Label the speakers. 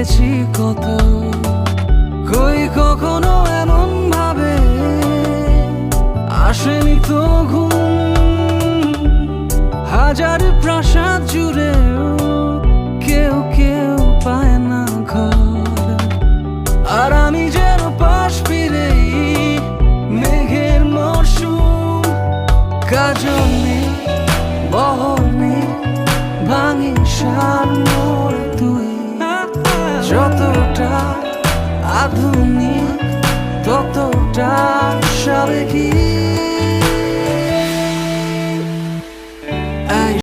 Speaker 1: দেখেছি কত, কই কখনো এমন ভাবে আসেনি তো ঘুম। হাজার প্রাসাদ জুড়ে কেউ কেউ পায় না ঘর, আর আমি যেন পাশ ফিরেই মেঘের মরশুম। কাজল নেই, বহর নেই, ভাঙে সার।